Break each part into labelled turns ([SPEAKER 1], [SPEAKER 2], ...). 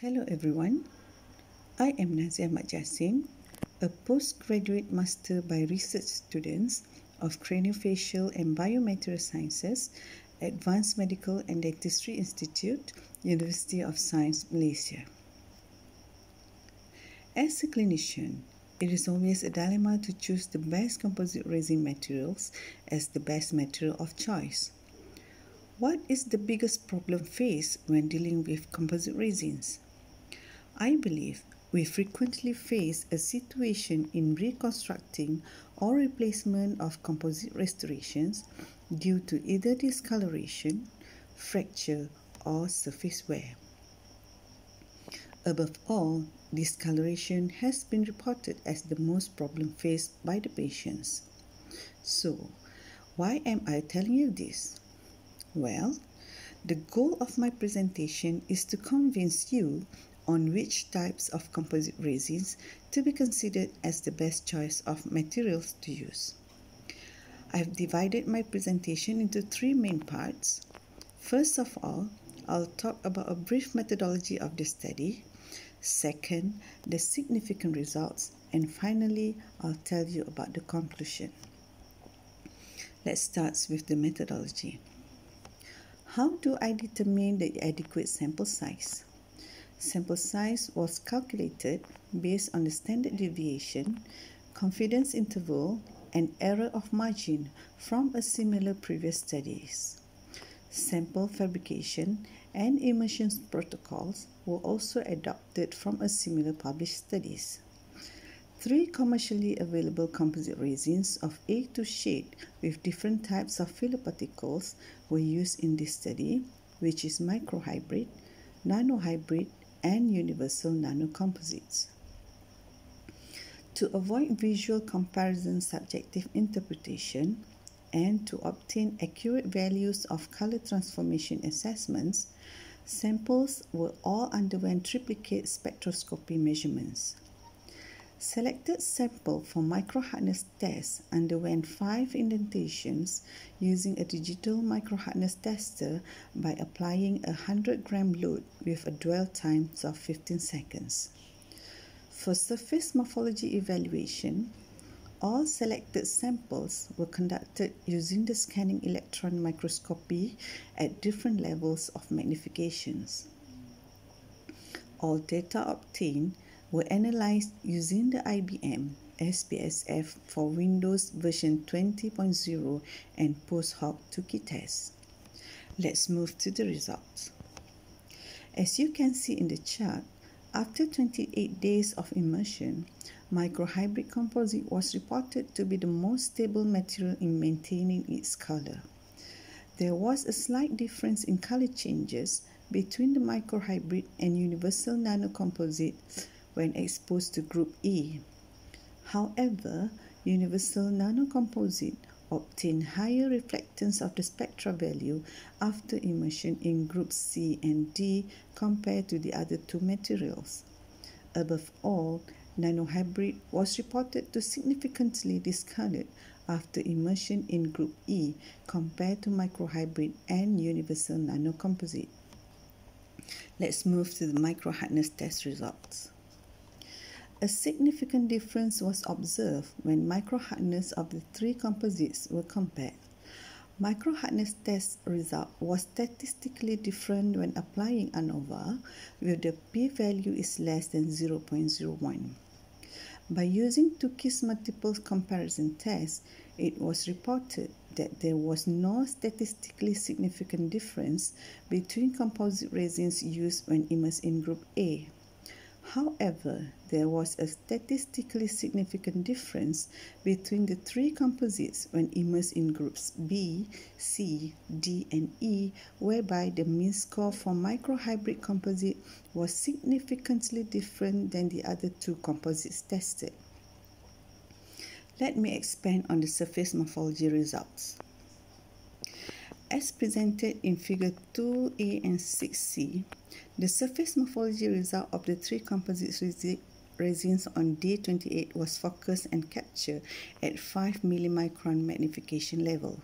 [SPEAKER 1] Hello everyone, I am Naziah Bt Jasin, a postgraduate master by research students of Craniofacial and Biomaterial Sciences, Advanced Medical and Dentistry Institute, University of Science, Malaysia. As a clinician, it is always a dilemma to choose the best composite resin materials as the best material of choice. What is the biggest problem faced when dealing with composite resins? I believe we frequently face a situation in reconstructing or replacement of composite restorations due to either discoloration, fracture, or surface wear. Above all, discoloration has been reported as the most problem faced by the patients. So, why am I telling you this? Well, the goal of my presentation is to convince you on which types of composite resins to be considered as the best choice of materials to use. I've divided my presentation into three main parts. First of all, I'll talk about a brief methodology of the study. Second, the significant results. And finally, I'll tell you about the conclusion. Let's start with the methodology. How do I determine the adequate sample size? Sample size was calculated based on the standard deviation, confidence interval, and error of margin from a similar previous studies. Sample fabrication and immersion protocols were also adopted from a similar published studies. 3 commercially available composite resins of A2 shade with different types of filler particles were used in this study, which is microhybrid, nanohybrid, and universal nanocomposites. To avoid visual comparison subjective interpretation and to obtain accurate values of color transformation assessments, samples were all underwent triplicate spectroscopy measurements. Selected sample for microhardness test underwent 5 indentations using a digital microhardness tester by applying a 100-gram load with a dwell time of 15 seconds. For surface morphology evaluation, all selected samples were conducted using the scanning electron microscopy at different levels of magnifications. All data obtained were analyzed using the IBM SPSF for Windows version 20.0 and post-hoc Tukey test. Let's move to the results. As you can see in the chart, after 28 days of immersion, microhybrid composite was reported to be the most stable material in maintaining its color. There was a slight difference in color changes between the microhybrid and universal nanocomposite when exposed to group E. However, universal nanocomposite obtained higher reflectance of the spectra value after immersion in groups C and D compared to the other two materials. Above all, nanohybrid was reported to significantly discolored after immersion in group E compared to microhybrid and universal nanocomposite. Let's move to the microhardness test results. A significant difference was observed when microhardness of the 3 composites were compared. Microhardness test result was statistically different when applying ANOVA, where the p-value is less than 0.01. By using Tukey's multiple comparison test, it was reported that there was no statistically significant difference between composite resins used when immersed in group A. However, there was a statistically significant difference between the 3 composites when immersed in groups B, C, D, and E, whereby the mean score for microhybrid composite was significantly different than the other 2 composites tested. Let me expand on the surface morphology results. As presented in Figure 2A and 6C, the surface morphology result of the 3 composite resins on day 28 was focused and captured at 5 millimicron magnification level.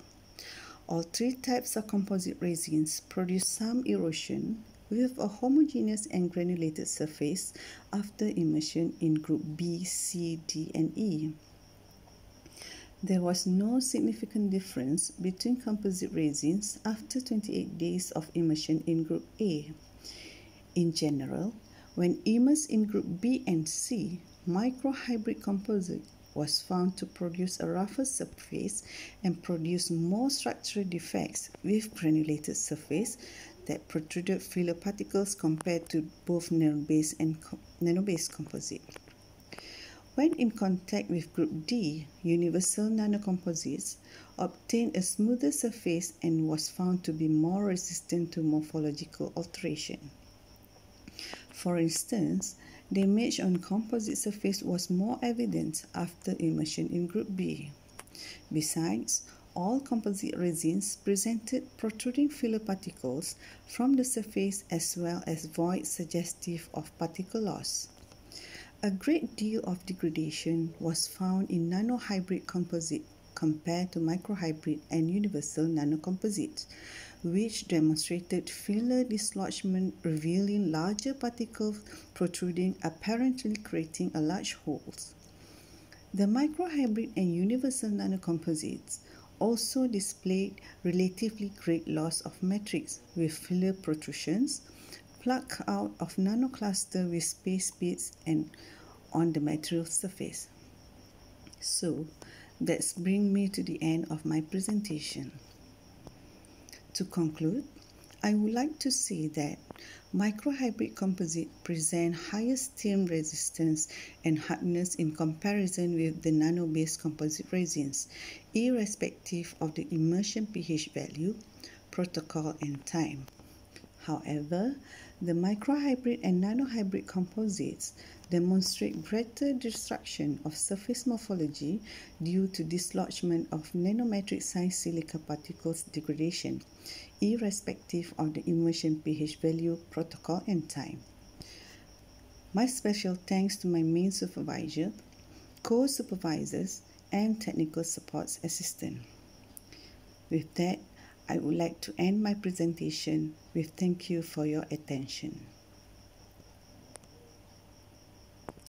[SPEAKER 1] All 3 types of composite resins produce some erosion, with a homogeneous and granulated surface after immersion in group B, C, D, and E. There was no significant difference between composite resins after 28 days of immersion in group A. In general, when immersed in group B and C, microhybrid composite was found to produce a rougher surface and produce more structural defects with granulated surface that protruded filler particles compared to both nano-based and nano-based composite. When in contact with group D, universal nanocomposites obtained a smoother surface and was found to be more resistant to morphological alteration. For instance, damage on composite surface was more evident after immersion in group B. Besides, all composite resins presented protruding filler particles from the surface as well as voids suggestive of particle loss. A great deal of degradation was found in nanohybrid composite compared to microhybrid and universal nanocomposites, which demonstrated filler dislodgement revealing larger particles protruding, apparently creating a large holes. The microhybrid and universal nanocomposites also displayed relatively great loss of matrix with filler protrusions, plucked out of nanocluster with space bits and on the material surface. So, that's bring me to the end of my presentation. To conclude, I would like to say that microhybrid composite present higher steam resistance and hardness in comparison with the nano-based composite resins, irrespective of the immersion pH value, protocol, and time. However, the microhybrid and nanohybrid composites demonstrate greater destruction of surface morphology due to dislodgement of nanometric size silica particles degradation, irrespective of the immersion pH value, protocol, and time. My special thanks to my main supervisor, co-supervisors, and technical support assistant. With that, I would like to end my presentation with thank you for your attention.